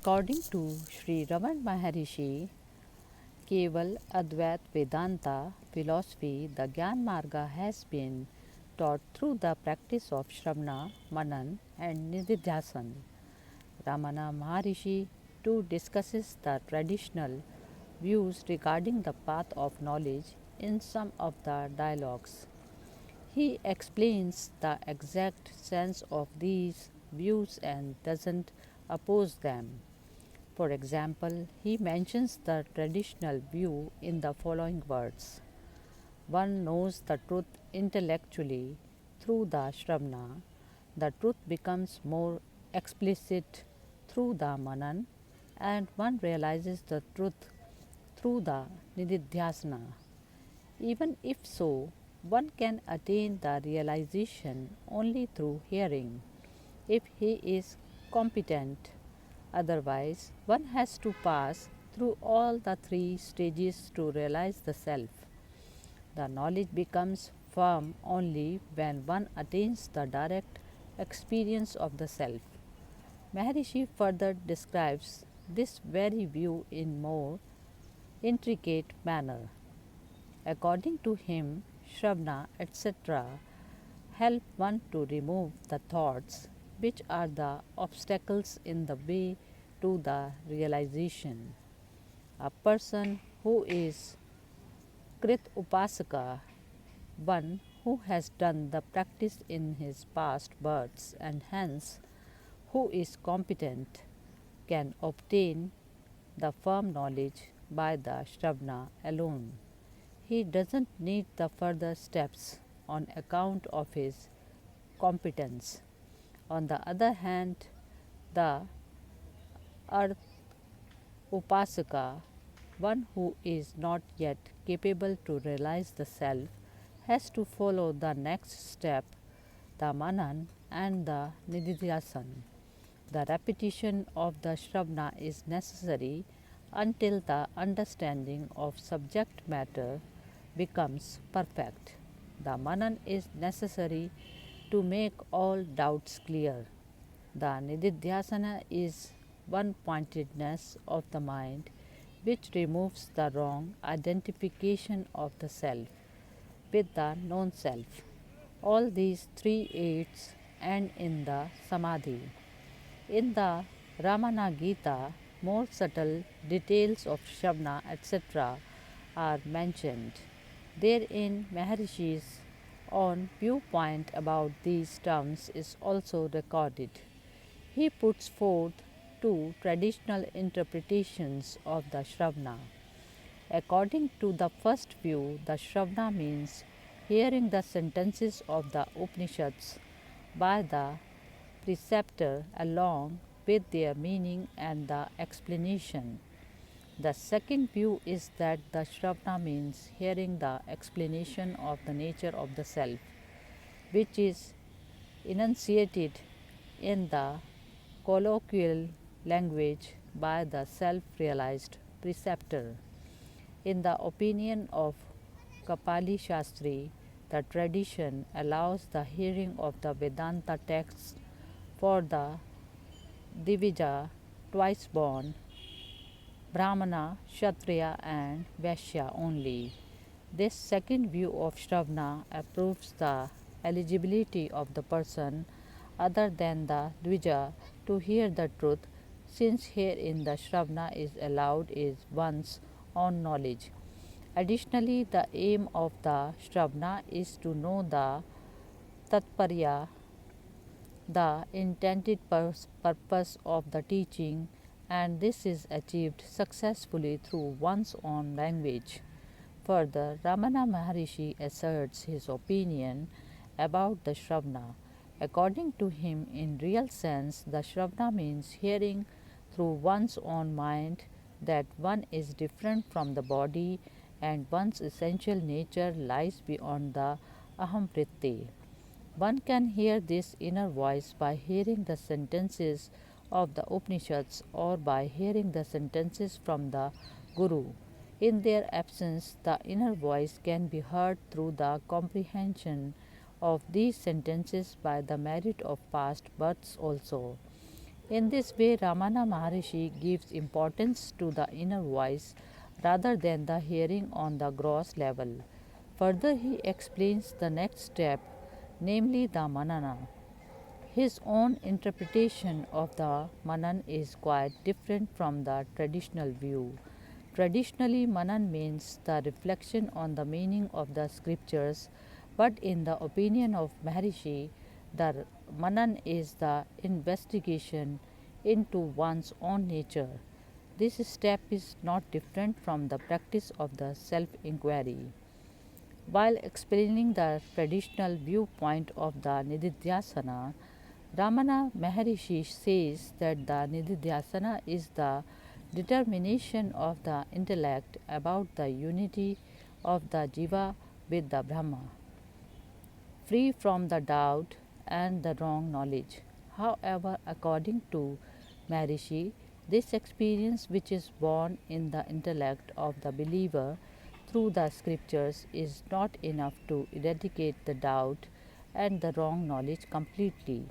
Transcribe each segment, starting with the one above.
According to Sri Ramana Maharshi, Keval Advait Vedanta philosophy, the Gyana Marga has been taught through the practice of Shravana, Manan, and Nididhyasan. Ramana Maharshi too discusses the traditional views regarding the path of knowledge in some of the dialogues. He explains the exact sense of these views and doesn't oppose them. For example, he mentions the traditional view in the following words: one knows the truth intellectually through the Shravana, the truth becomes more explicit through the Manan, and one realizes the truth through the Nididhyasana. Even if so, one can attain the realization only through hearing, if he is competent. Otherwise, one has to pass through all the three stages to realize the self. The knowledge becomes firm only when one attains the direct experience of the self. Maharishi further describes this very view in more intricate manner. According to him, Shravana, etc., help one to remove the thoughts which are the obstacles in the way to the realization. A person who is Krit Upasaka, one who has done the practice in his past births and hence who is competent, can obtain the firm knowledge by the Shravana alone. He doesn't need the further steps on account of his competence. On the other hand, the Earth Upasaka, one who is not yet capable to realize the self, has to follow the next step, the Manan and the Nididhyasan. The repetition of the Shravana is necessary until the understanding of subject matter becomes perfect. The Manan is necessary to make all doubts clear. The Nididhyasana is one pointedness of the mind which removes the wrong identification of the self with the known self. All these three aids end in the Samadhi. In the Ramana Gita, more subtle details of Shravana, etc., are mentioned. Therein, Maharishi's own viewpoint about these terms is also recorded. He puts forth two traditional interpretations of the Shravana. According to the first view, the Shravana means hearing the sentences of the Upanishads by the preceptor along with their meaning and the explanation. The second view is that the Shravana means hearing the explanation of the nature of the self, which is enunciated in the colloquial language by the self realized preceptor. In the opinion of Kapali Shastri, the tradition allows the hearing of the Vedanta texts for the Divija, twice born, Brahmana, Kshatriya, and Vaishya only. This second view of Shravana approves the eligibility of the person other than the Dvija to hear the truth, since herein the Shravana is allowed is one's own knowledge. Additionally, the aim of the Shravana is to know the Tatparya, the intended purpose of the teaching, and this is achieved successfully through one's own language. Further, Ramana Maharishi asserts his opinion about the Shravana. According to him, in real sense, the Shravana means hearing through one's own mind that one is different from the body and one's essential nature lies beyond the aham vritti. One can hear this inner voice by hearing the sentences of the Upanishads or by hearing the sentences from the Guru. In their absence, the inner voice can be heard through the comprehension of these sentences by the merit of past births also. In this way, Ramana Maharshi gives importance to the inner voice rather than the hearing on the gross level. Further, he explains the next step, namely the manana. His own interpretation of the Manan is quite different from the traditional view. Traditionally, Manan means the reflection on the meaning of the scriptures, but in the opinion of Maharishi, the Manan is the investigation into one's own nature. This step is not different from the practice of the self inquiry. While explaining the traditional viewpoint of the Nididhyasana, Ramana Maharishi says that the Nididhyasana is the determination of the intellect about the unity of the Jiva with the Brahma, free from the doubt and the wrong knowledge. However, according to Maharishi, this experience, which is born in the intellect of the believer through the scriptures, is not enough to eradicate the doubt and the wrong knowledge completely.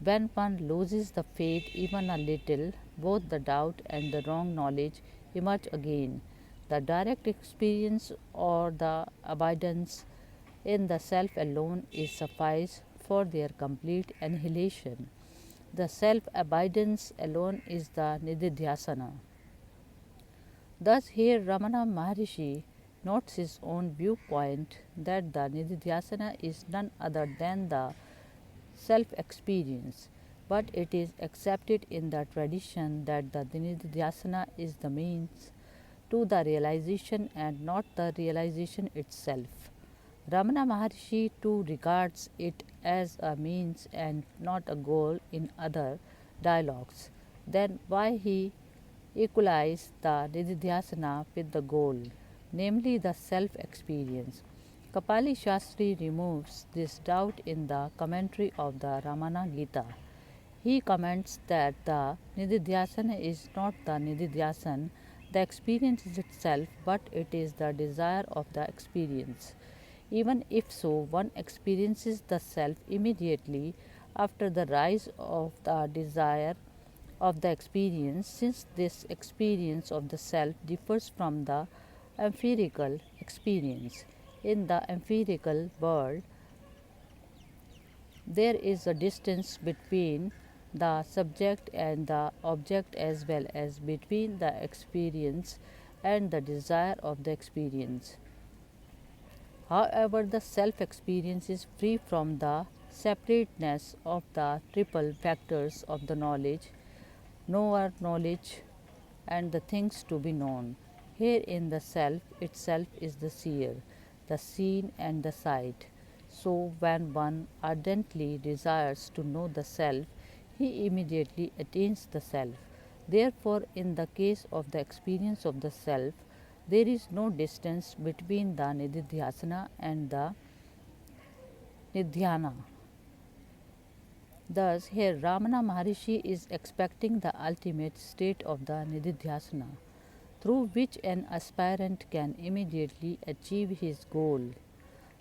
When one loses the faith even a little, both the doubt and the wrong knowledge emerge again. The direct experience or the abidance in the self alone is suffice for their complete annihilation. The self abidance alone is the nididhyasana. Thus, here Ramana Maharishi notes his own viewpoint that the nididhyasana is none other than the self experience, but it is accepted in the tradition that the nididhyasana is the means to the realization and not the realization itself. Ramana Maharshi too regards it as a means and not a goal in other dialogues. Then why he equalized the Nididhyasana with the goal, namely the self experience? Kapali Shastri removes this doubt in the commentary of the Ramana Gita. He comments that the Nididhyasana is not the Nididhyasan, the experience is itself, but it is the desire of the experience. Even if so, one experiences the self immediately after the rise of the desire of the experience, since this experience of the self differs from the empirical experience. In the empirical world, there is a distance between the subject and the object as well as between the experience and the desire of the experience. However, the self experience is free from the separateness of the triple factors of the knowledge, knower, knowledge, and the things to be known. Here in the self itself is the seer, the seen, and the sight. So, when one ardently desires to know the self, he immediately attains the self. Therefore, in the case of the experience of the self, there is no distance between the nididhyasana and the nidhyana. Thus, here Ramana Maharishi is expecting the ultimate state of the nididhyasana, through which an aspirant can immediately achieve his goal,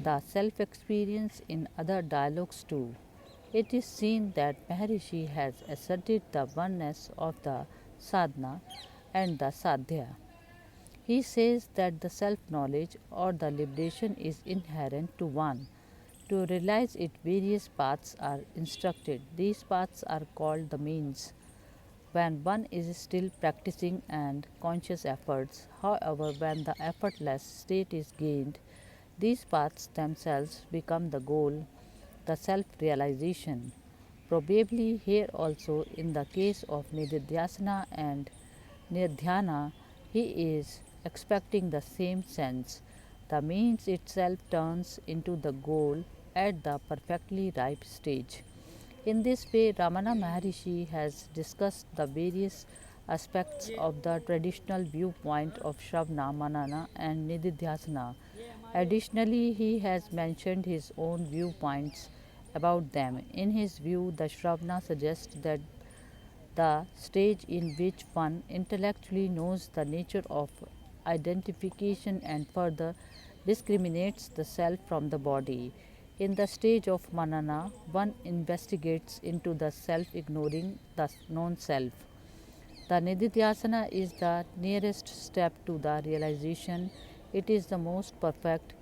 the self experience. In other dialogues too, it is seen that Maharishi has asserted the oneness of the sadhana and the sadhya. He says that the self knowledge or the liberation is inherent to one. To realize it, various paths are instructed. These paths are called the means when one is still practicing and conscious efforts. However, when the effortless state is gained, these paths themselves become the goal, the self realization. Probably here also, in the case of Nididhyasana and Nidhyana, he is expecting the same sense. The means itself turns into the goal at the perfectly ripe stage. In this way, Ramana Maharishi has discussed the various aspects of the traditional viewpoint of Shravana, Manana, and Nididhyasana. Additionally, he has mentioned his own viewpoints about them. In his view, the Shravana suggests that the stage in which one intellectually knows the nature of identification and further discriminates the self from the body. In the stage of manana, one investigates into the self, ignoring the known self. The nididhyasana is the nearest step to the realization. It is the most perfect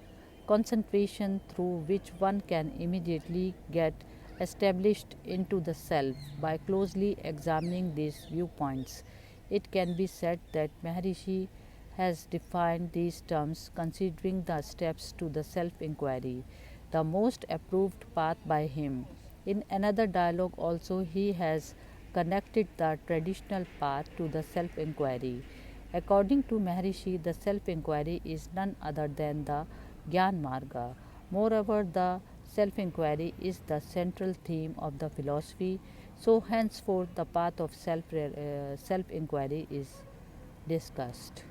concentration through which one can immediately get established into the self. By closely examining these viewpoints, it can be said that Maharishi has defined these terms considering the steps to the self inquiry, the most approved path by him. In another dialogue, also, he has connected the traditional path to the self inquiry. According to Maharishi, the self inquiry is none other than the Gyana Marga. Moreover, the self inquiry is the central theme of the philosophy, so henceforth the path of self inquiry is discussed.